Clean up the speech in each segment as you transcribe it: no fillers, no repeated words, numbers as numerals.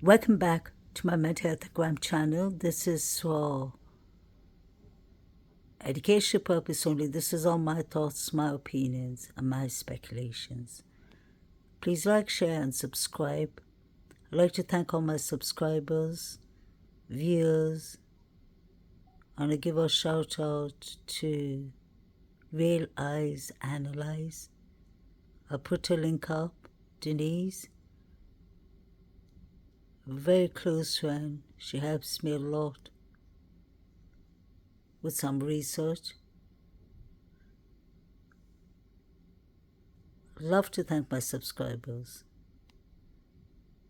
Welcome back to my mental health gram channel. This is for education purpose only. This is all my thoughts, my opinions, and my speculations. Please like, share, and subscribe. I'd like to thank all my subscribers, viewers. I want to give a shout out to Real Eyes Analyze. I'll put a link up. Denise, a very close friend. She helps me a lot with some research. I'd love to thank my subscribers.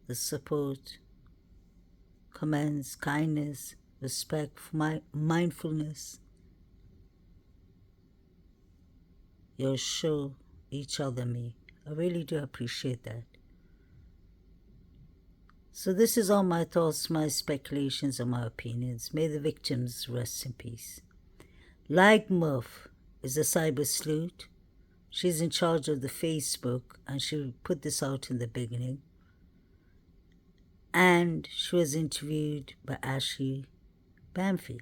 The support, comments, kindness, respect, for my mindfulness. You'll show each other me. I really do appreciate that. So this is all my thoughts, my speculations, and my opinions. May the victims rest in peace. Like Murph is a cyber sleuth. She's in charge of the Facebook, and she put this out in the beginning. And she was interviewed by Ashley Banfield.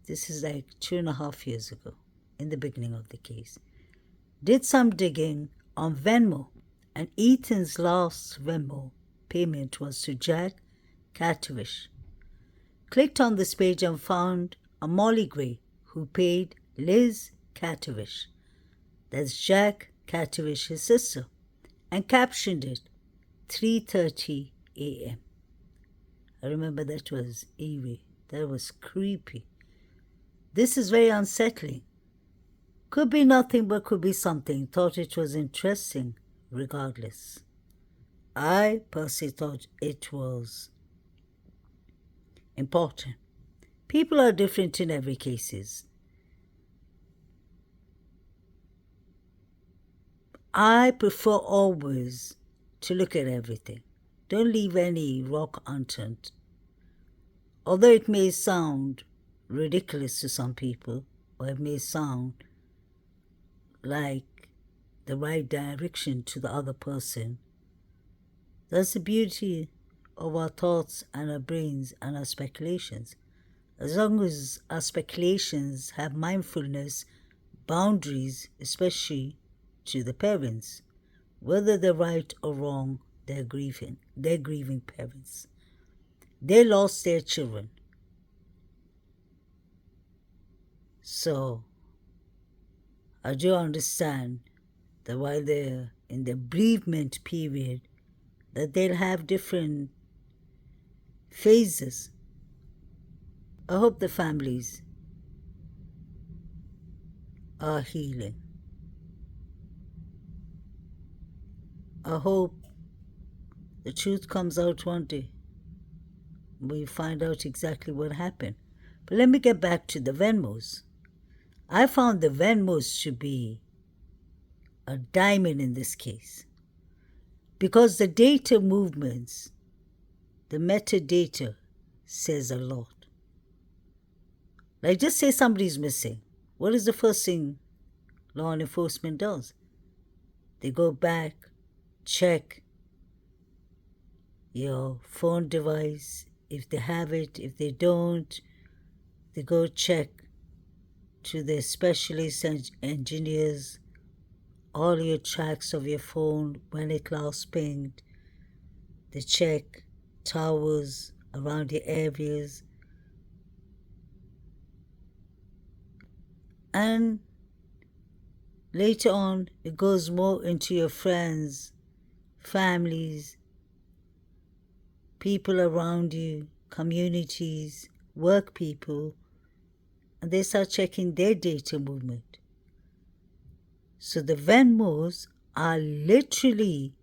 This is like 2.5 years ago, in the beginning of the case. Did some digging on Venmo, and Ethan's last Venmo payment was to Jack KATOVICH. Clicked on this page and found a Molly Gray who paid Liz KATOVICH, that's Jack KATOVICH's sister, and captioned it 3:30 a.m. I remember that was eerie. That was creepy. This is very unsettling. Could be nothing, but could be something. Thought it was interesting, regardless. I personally thought it was important. People are different in every case. I prefer always to look at everything. Don't leave any rock unturned. Although it may sound ridiculous to some people, or it may sound like the right direction to the other person, that's the beauty of our thoughts and our brains and our speculations. As long as our speculations have mindfulness, boundaries, especially to the parents, whether they're right or wrong, they're grieving parents. They lost their children. So I do understand that while they're in the bereavement period, that they'll have different phases. I hope the families are healing. I hope the truth comes out one day. We find out exactly what happened. But let me get back to the VENMOS. I found the VENMOS to be a diamond in this case, because the data movements, the metadata, says a lot. Like, just say somebody's missing. What is the first thing law enforcement does? They go back, check your phone device, if they have it. If they don't, they go check to the specialist engineers all your tracks of your phone, when it last pinged. They check towers around the areas. And later on, it goes more into your friends, families, people around you, communities, work people, and they start checking their data movement. So the VENMOS are literally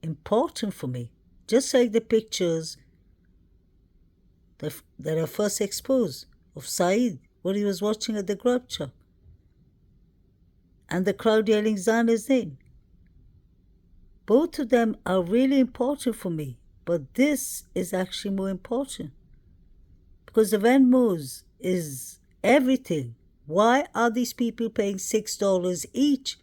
important for me, just like the pictures that are first exposed of SAEED, what he was watching at the grub shop, and the crowd yelling Zana's name. Both of them are really important for me, but this is actually more important because the VENMOS is everything. Why are these people paying $6 each?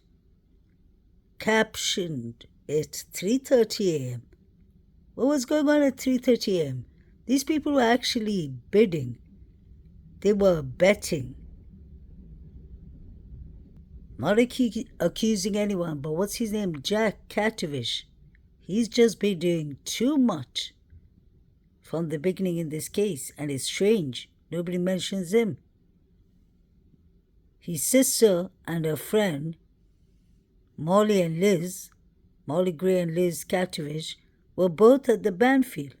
Captioned at 3:30 a.m. What was going on at 3:30 a.m.? These people were actually bidding. They were betting. Not accusing anyone, but what's his name? Jack KATOVICH. He's just been doing too much from the beginning in this case, and it's strange. Nobody mentions him. His sister and her friend, Molly Gray and Liz KATOVICH, were both at the bandfield.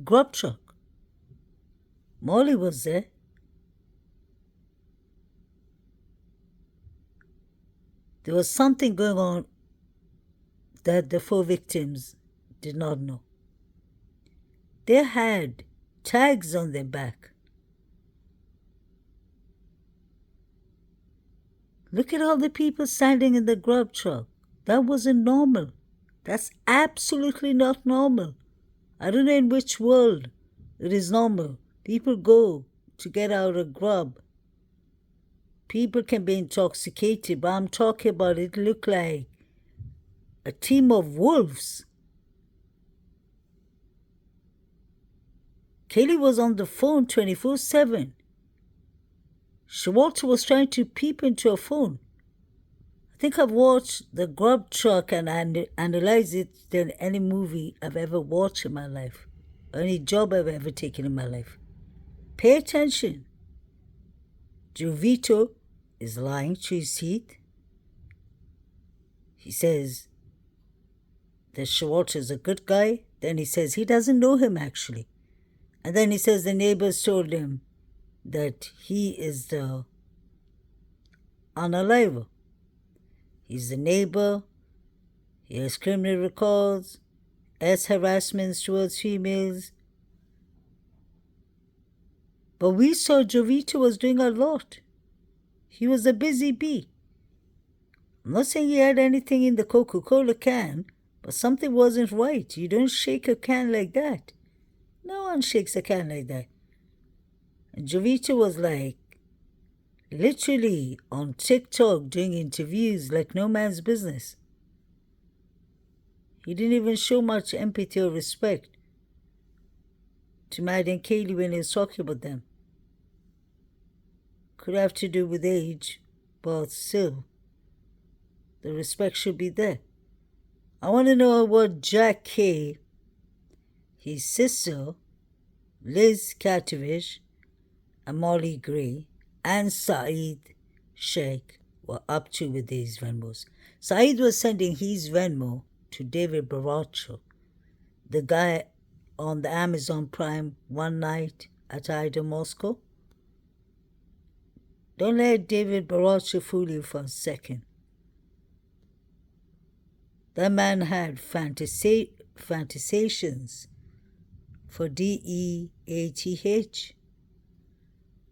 Grub truck. Molly was there. There was something going on that the 4 victims did not know. They had tags on their back. Look at all the people standing in the grub truck. That wasn't normal. That's absolutely not normal. I don't know in which world it is normal. People go to get out a grub. People can be intoxicated, but I'm talking about it looked like a team of wolves. Kaylee was on the phone 24/7. Shawalter was trying to peep into her phone. I think I've watched The Grub Truck and analyzed it than any movie I've ever watched in my life, or any job I've ever taken in my life. Pay attention. Jovito is lying to his teeth. He says that Shawalter is a good guy. Then he says he doesn't know him actually. And then he says the neighbors told him that he is the unaliver. He's the neighbor. He has criminal records, has harassments towards females. But we saw Jovito was doing a lot. He was a busy bee. I'm not saying he had anything in the Coca-Cola can, but something wasn't right. You don't shake a can like that. No one shakes a can like that. And Jovito was like literally on TikTok doing interviews like no man's business. He didn't even show much empathy or respect to Maddie and Kaylee when he was talking about them. Could have to do with age, but still, the respect should be there. I want to know what Jack K, his sister, Liz KATOVICH, and Molly Gray, and SAEED Sheikh were up to with these Venmos. SAEED was sending his Venmo to David Baracho, the guy on the Amazon Prime One Night at Idaho, Moscow. Don't let David Baracho fool you for a second. That man had fantasizations for DEATH,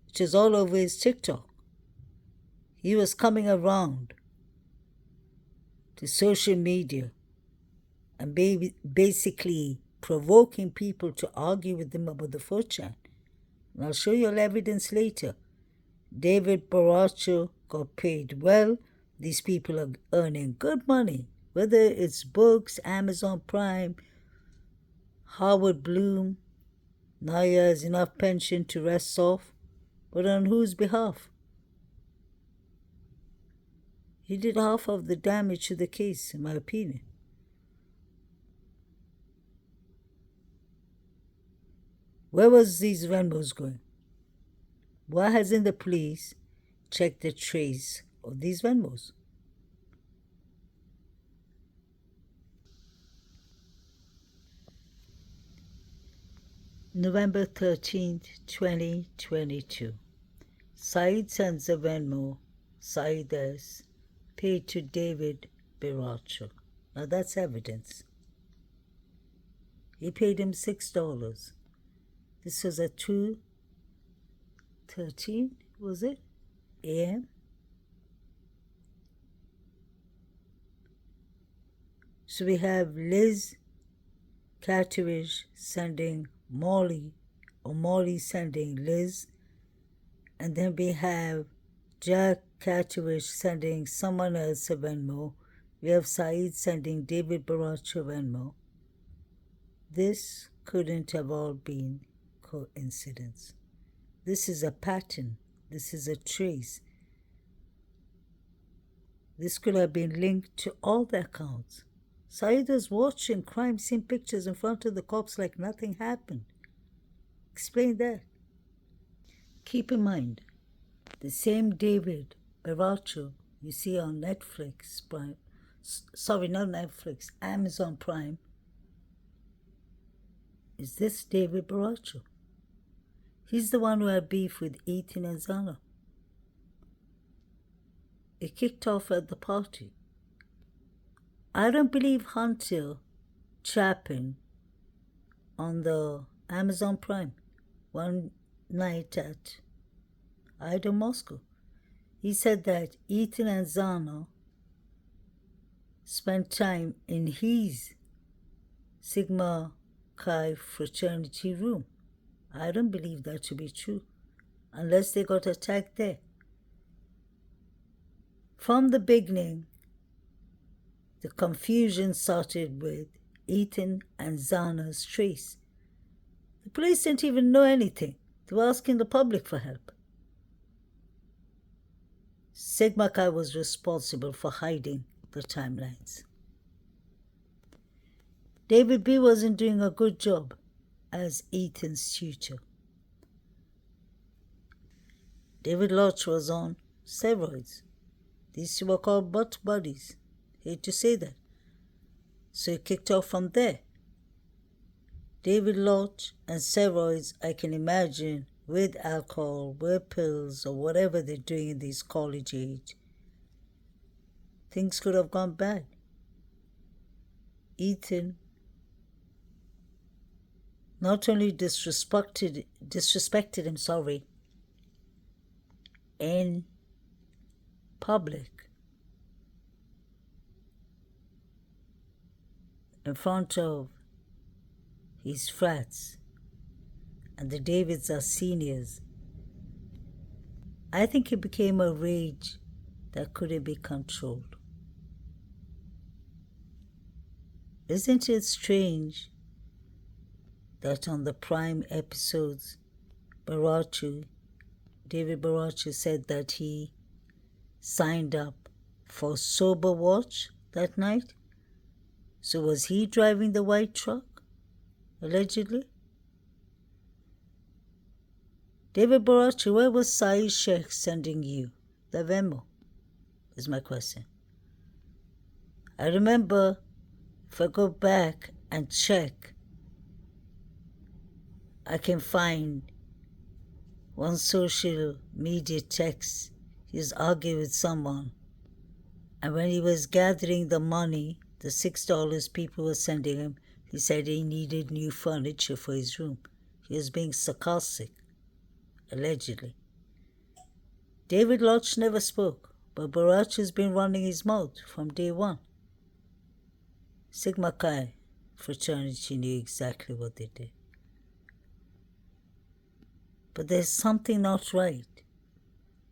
which is all over his TikTok. He was coming around to social media and basically provoking people to argue with him about the 4chan. And I'll show you all evidence later. David Baracho got paid well. These people are earning good money, whether it's books, Amazon Prime, Howard Bloom. Now he has enough pension to rest off. But on whose behalf? He did half of the damage to the case, in my opinion. Where was these Venmos going? Why hasn't the police checked the trace of these Venmos? November 13th, 2022. SAEED sends a Venmo, SAEED S, paid to David Baracho. Now that's evidence. He paid him $6. This was at 2:13, was it? a.m. So we have Liz KATOVICH sending Molly, or Molly sending Liz, and then we have Jack KATOVICH sending someone else a Venmo. We have SAEED sending David Baracho a Venmo. This couldn't have all been coincidence. This is a pattern. This is a trace. This could have been linked to all the accounts. SAEED was watching crime scene pictures in front of the cops like nothing happened. Explain that. Keep in mind, the same David Baracho you see on Netflix Prime, sorry, not Netflix, Amazon Prime, is this David Baracho. He's the one who had beef with Ethan and Zana. It kicked off at the party. I don't believe Hunter Chapin on the Amazon Prime one night at Idaho, Moscow. He said that Ethan and Zana spent time in his Sigma Chi fraternity room. I don't believe that to be true, unless they got attacked there. From the beginning, the confusion started with Ethan and Zana's trace. The police didn't even know anything. They were asking the public for help. Sigma Chi was responsible for hiding the timelines. David B. wasn't doing a good job as Ethan's tutor. David Lodge was on steroids. These two were called butt buddies. Hate to say that. So it kicked off from there. David Lodge and steroids, I can imagine, with alcohol, with pills, or whatever they're doing in this college age. Things could have gone bad. Ethan not only disrespected him, in public, in front of his frats, and the Davids are seniors. I think it became a rage that couldn't be controlled. Isn't it strange that on the Prime episodes, David Baracho said that he signed up for Sober Watch that night? So was he driving the white truck, allegedly? David Baracho, where was Saeed Sheikh sending you? The Venmo is my question. I remember, if I go back and check, I can find one social media text. He was arguing with someone, and when he was gathering the money, the $6 people were sending him, he said he needed new furniture for his room. He was being sarcastic, allegedly. David Lodge never spoke, but Baracho's been running his mouth from day one. Sigma Chi fraternity knew exactly what they did. But there's something not right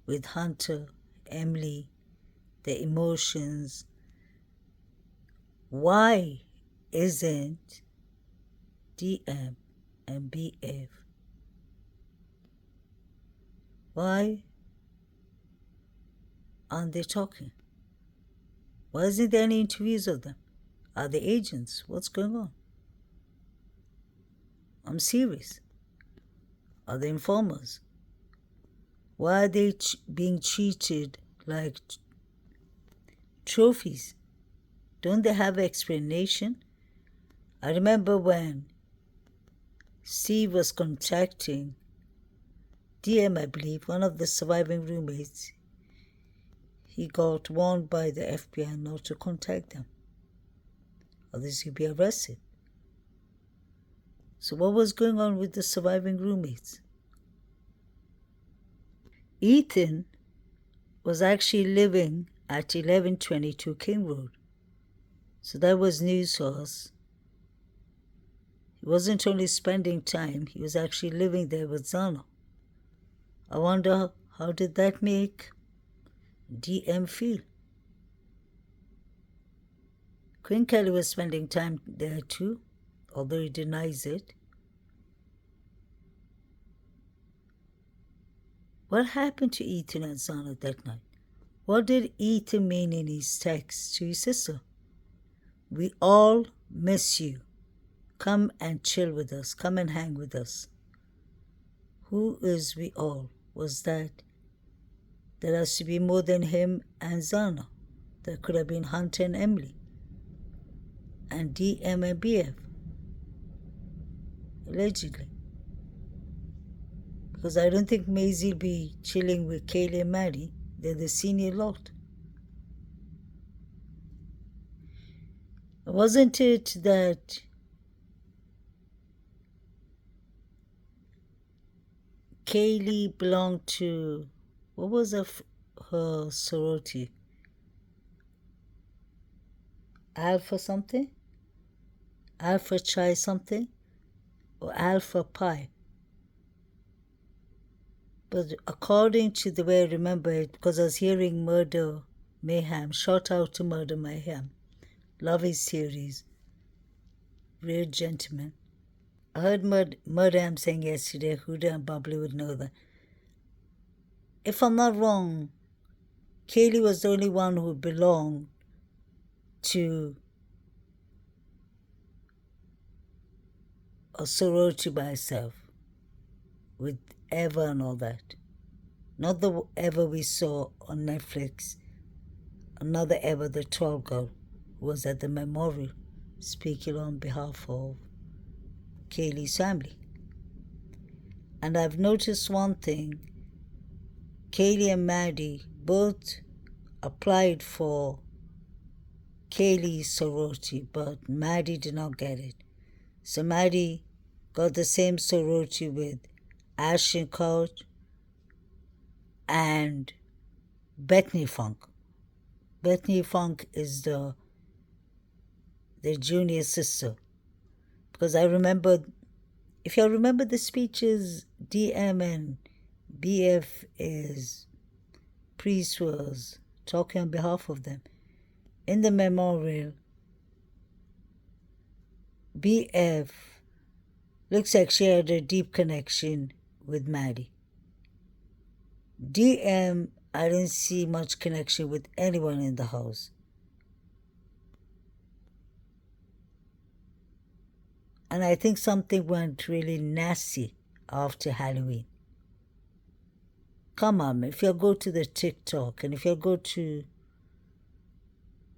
with Hunter, Emily, the emotions. Why isn't DM and BF? Why aren't they talking? Why isn't there any interviews of them? Are they agents? What's going on? I'm serious. Are they informers? Why are they being treated like trophies? Don't they have an explanation? I remember when Steve was contacting DM, I believe, one of the surviving roommates. He got warned by the FBI not to contact them, others he'd be arrested. So what was going on with the surviving roommates? Ethan was actually living at 1122 King Road. So that was news to us. He wasn't only spending time, he was actually living there with Zana. I wonder, how did that make DM feel? Queen Kelly was spending time there too. although he denies it. What happened to Ethan and Zana that night? What did Ethan mean in his text to his sister? We all miss you. Come and chill with us. Come and hang with us. Who is we all? Was that there has to be more than him and Zana? There could have been Hunter and Emily. And DM and BF. Allegedly. Because I don't think Maisie will be chilling with Kaylee and Maddie. They're the senior lot. Wasn't it that Kaylee belonged to, what was her sorority? Alpha something? Alpha Chi something? Or Alpha Pi? But according to the way I remember it, because I was hearing Murder Mayhem, shout out to Murder Mayhem. Love his series. Real gentleman. I heard Murder saying yesterday, Huda and Bubbly would know that. If I'm not wrong, Kaylee was the only one who belonged to a sorority by herself, with Eva and all that. Not the Eva we saw on Netflix, another Eva, the tall girl, who was at the memorial speaking on behalf of Kaylee's family. And I've noticed one thing, Kaylee and Maddie both applied for Kaylee's sorority, but Maddie did not get it. So Maddie got the same sorority with Ashton Couch and Bethany Funk. Bethany Funk is the junior sister. Because I remember, if you remember the speeches, DM and BF is priest was talking on behalf of them. In the memorial, BF looks like she had a deep connection with Maddie. DM, I didn't see much connection with anyone in the house. And I think something went really nasty after Halloween. Come on, if you go to the TikTok and if you go to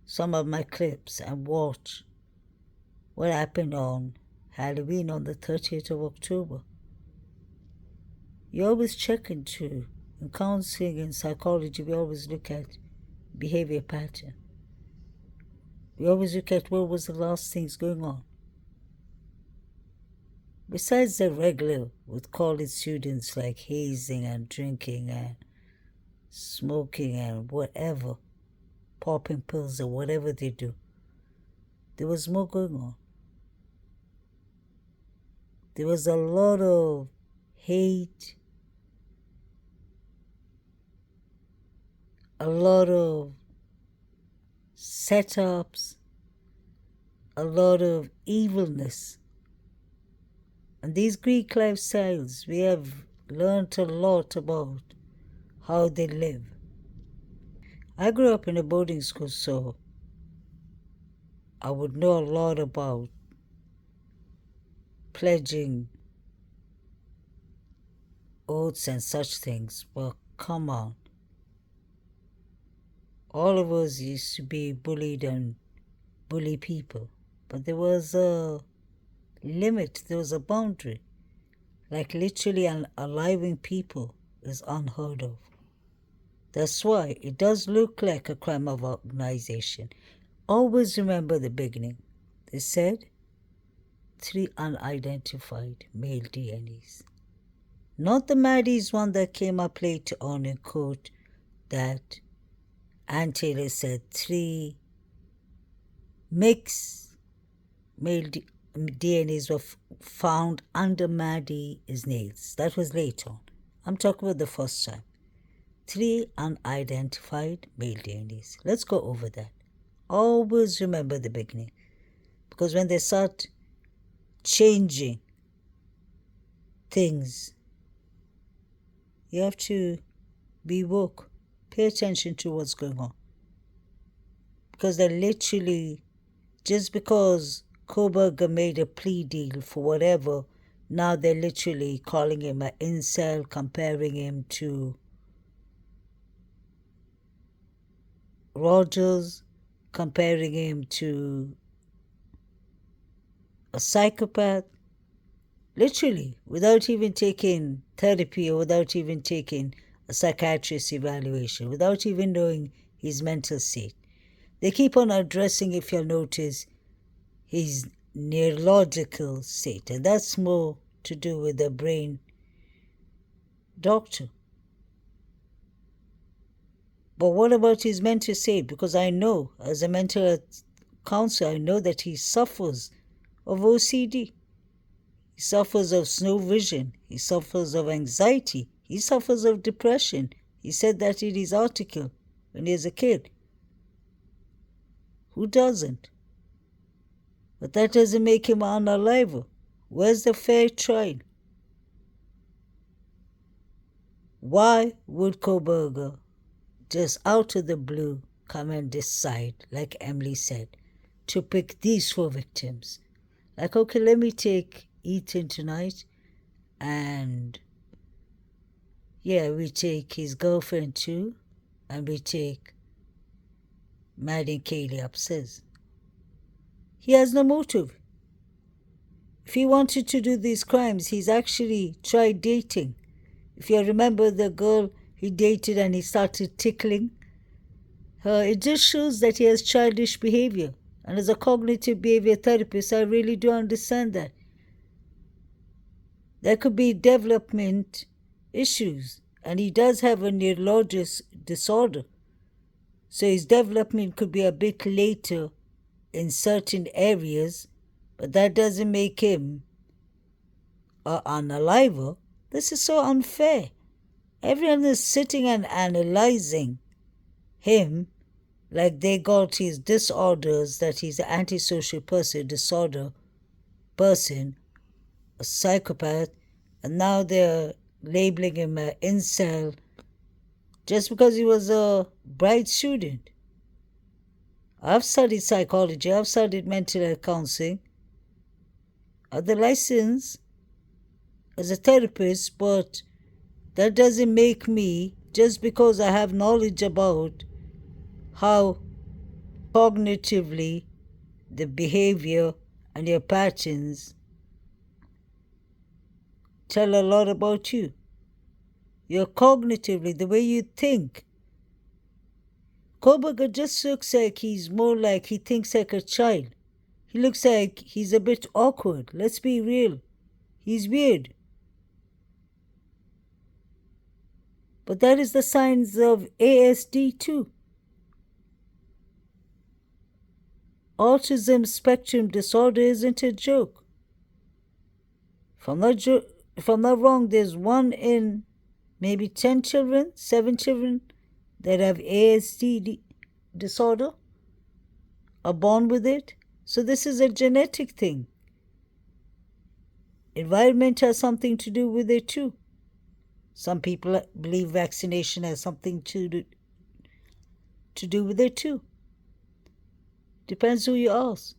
some of my clips and watch what happened on Halloween on the 30th of October, you always check into, in counseling and psychology, we always look at behavior pattern. We always look at what was the last things going on. Besides the regular with college students like hazing and drinking and smoking and whatever, popping pills or whatever they do, there was more going on. There was a lot of hate, a lot of setups, a lot of evilness. And these Greek lifestyles, we have learned a lot about how they live. I grew up in a boarding school, so I would know a lot about pledging oaths and such things. But come on. All of us used to be bullied and bully people. But there was a limit, there was a boundary. Like literally aliving people is unheard of. That's why it does look like a crime of organization. Always remember the beginning. They said 3 unidentified male DNAs. Not the Maddies one that came up later on in court that Ann Taylor said 3 mixed male DNAs were found under Maddie's nails. That was later on. I'm talking about the first time. 3 unidentified male DNAs. Let's go over that. Always remember the beginning. Because when they start changing things. You have to be woke. Pay attention to what's going on. Because they're literally, just because Koberger made a plea deal for whatever, now they're literally calling him an incel, comparing him to Rogers, comparing him to a psychopath. Literally, without even taking therapy or without even taking a psychiatrist evaluation, without even knowing his mental state. They keep on addressing, if you'll notice, his neurological state, and that's more to do with the brain doctor. But what about his mental state? Because I know, as a mental health counselor, I know that he suffers of OCD. He suffers of snow vision. He suffers of anxiety. He suffers of depression. He said that in his article when he was a kid. Who doesn't? But that doesn't make him unalive. Where's the fair trial? Why would Koberger just out of the blue come and decide, like Emily said, to pick these 4 victims? Like, okay, let me take Ethan tonight, and yeah, we take his girlfriend too, and we take Maddie and Kaylee upstairs. He has no motive. If he wanted to do these crimes, he's actually tried dating. If you remember the girl he dated and he started tickling her, it just shows that he has childish behavior. And as a cognitive behavior therapist, I really do understand that. There could be development issues, and he does have a neurological disorder. So his development could be a bit later in certain areas, but that doesn't make him an unaliver. This is so unfair. Everyone is sitting and analyzing him like they got his disorders, that he's an antisocial person, disorder person, a psychopath, and now they're labeling him an incel just because he was a bright student. I've studied psychology, I've studied mental health counseling. I have the license as a therapist, but that doesn't make me, just because I have knowledge about how cognitively the behavior and your patterns tell a lot about you. Your cognitively, the way you think. Koberger just looks like he's more like he thinks like a child. He looks like he's a bit awkward. Let's be real. He's weird. But that is the signs of ASD too. Autism spectrum disorder isn't a joke. If I'm not wrong, there's 1 in maybe 10 children, 7 children that have ASD disorder, are born with it. So this is a genetic thing. Environment has something to do with it too. Some people believe vaccination has something to do with it too. Depends who you ask.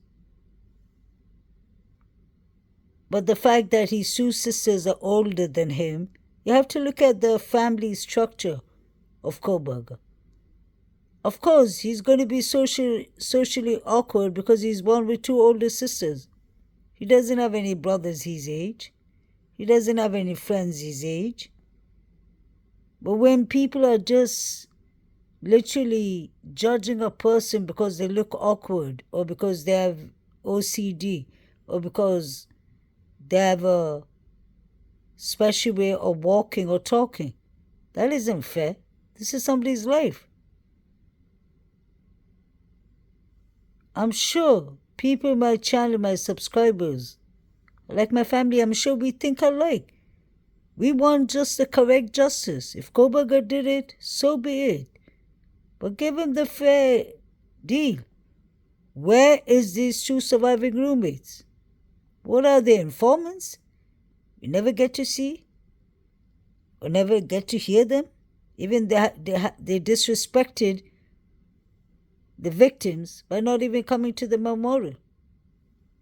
But the fact that his 2 sisters are older than him, you have to look at the family structure of Koberger. Of course, he's going to be socially awkward because he's born with 2 older sisters. He doesn't have any brothers his age. He doesn't have any friends his age. But when people are just literally judging a person because they look awkward, or because they have OCD, or because they have a special way of walking or talking, that isn't fair. This is somebody's life. I'm sure people in my channel, my subscribers, like my family, I'm sure we think alike. We want just the correct justice. If Koberger did it, so be it. But give him the fair deal. Where is these 2 surviving roommates? What are they, informants? We never get to see or never get to hear them. Even they disrespected the victims by not even coming to the memorial.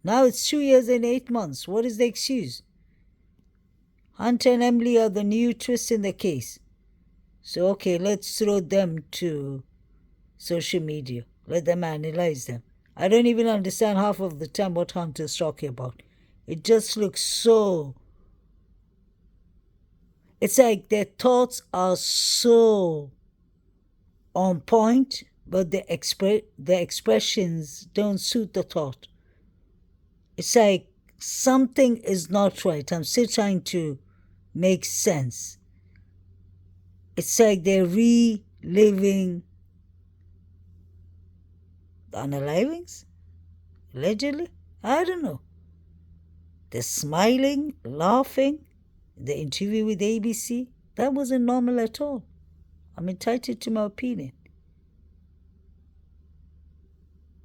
Now it's 2 years and 8 months. What is the excuse? Hunter and Emily are the new twist in the case. So, okay, let's throw them to social media. Let them analyze them. I don't even understand half of the time what Hunter's talking about. It just looks so... It's like their thoughts are so on point, but the expressions don't suit the thought. It's like something is not right. I'm still trying to make sense. It's like they're reliving the unalivings, allegedly. I don't know. They're smiling, laughing. The interview with ABC, that wasn't normal at all. I'm entitled to my opinion.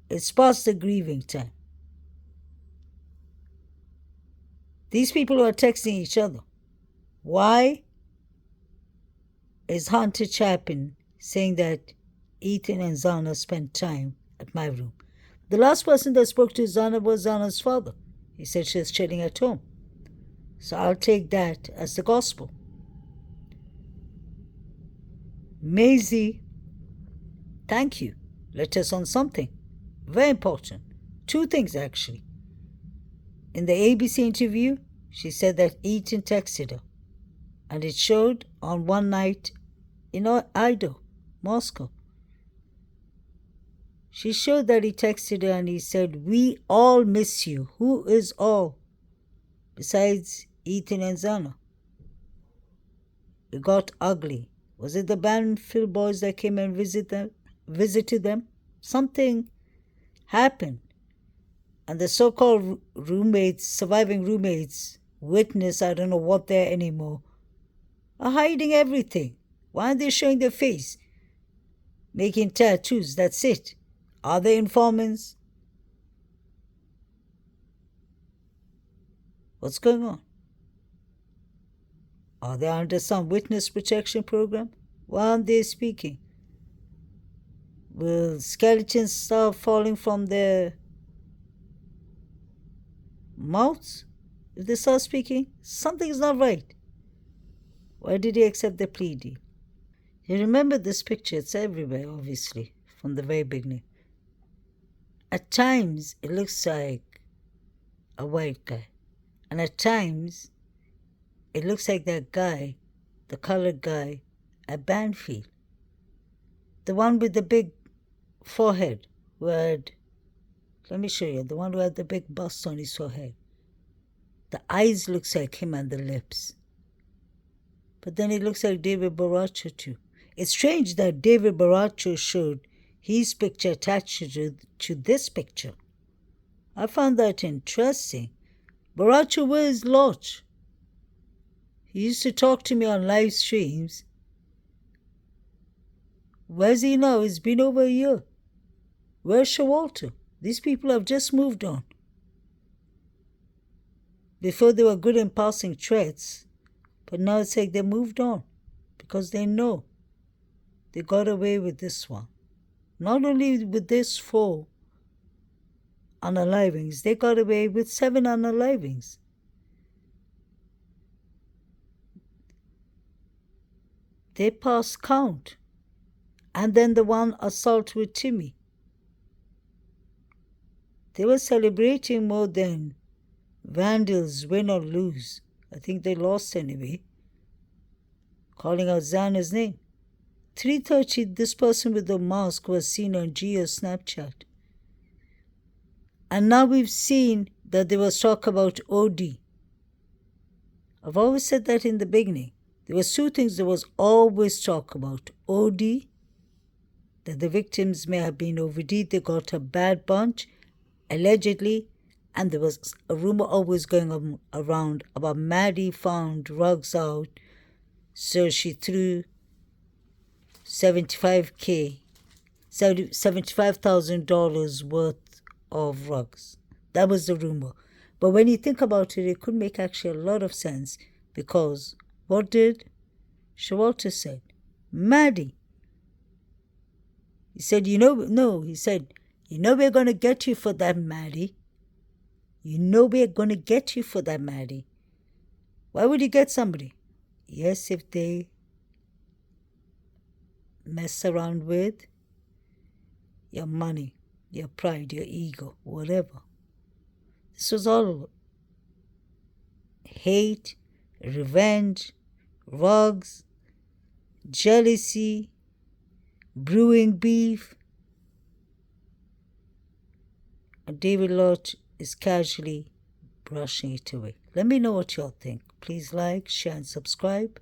It's past the grieving time. These people are texting each other. Why is Hunter Chapin saying that Ethan and Zana spent time at my room? The last person that spoke to Zana was Zana's father. He said she was chilling at home. So I'll take that as the gospel. Maisie, thank you. Let us on something. Very important. 2 things, actually. In the ABC interview, she said that Ethan texted her. And it showed on one night in Idaho, Moscow. She showed that he texted her and he said, "We all miss you." Who is all? Besides Ethan and Zana. It got ugly. Was it the Banfield boys that came and visited them? Something happened. And the so-called roommates, surviving roommates, witness, I don't know what they're anymore, are hiding everything. Why aren't they showing their face? Making tattoos, that's it. Are they informants? What's going on? Are they under some witness protection program? Why aren't they speaking? Will skeletons start falling from their mouths if they start speaking? Something's not right. Why did he accept the plea deal? You remember this picture? It's everywhere, obviously, from the very beginning. At times, it looks like a white guy. And at times, it looks like that guy, the colored guy at Banfield. The one with the big forehead who had, let me show you, the one who had the big bust on his forehead. The eyes looks like him and the lips. But then it looks like David Baracho too. It's strange that David Baracho showed his picture attached to this picture. I found that interesting. Baracho wears lodge. He used to talk to me on live streams. Where's he now? It's been over a year. Where's Showalter? These people have just moved on. Before they were good in passing threats, but now it's like they moved on because they know they got away with this one. Not only with this 4 unalivings, they got away with 7 unalivings. They passed count. And then the one assault with Timmy. They were celebrating more than Vandals win or lose. I think they lost anyway. Calling out Zana's name. 3:30, this person with the mask was seen on Gio's Snapchat. And now we've seen that there was talk about OD. I've always said that in the beginning. There was 2 things there was always talk about. OD, that the victims may have been OD'd, they got a bad bunch, allegedly, and there was a rumor always going around about Maddie found drugs out, so she threw $75,000 worth of rugs. That was the rumor. But when you think about it, it could make actually a lot of sense, because what did Showalter say? Maddie. He said, he said, we're going to get you for that, Maddie. We're going to get you for that, Maddie. Why would you get somebody? Yes, if they mess around with your money, your pride, your ego, whatever. This was all hate, revenge, rugs, jealousy, brewing beef. And David Lott is casually brushing it away. Let me know what y'all think. Please like, share, and subscribe.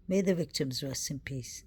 May the victims rest in peace.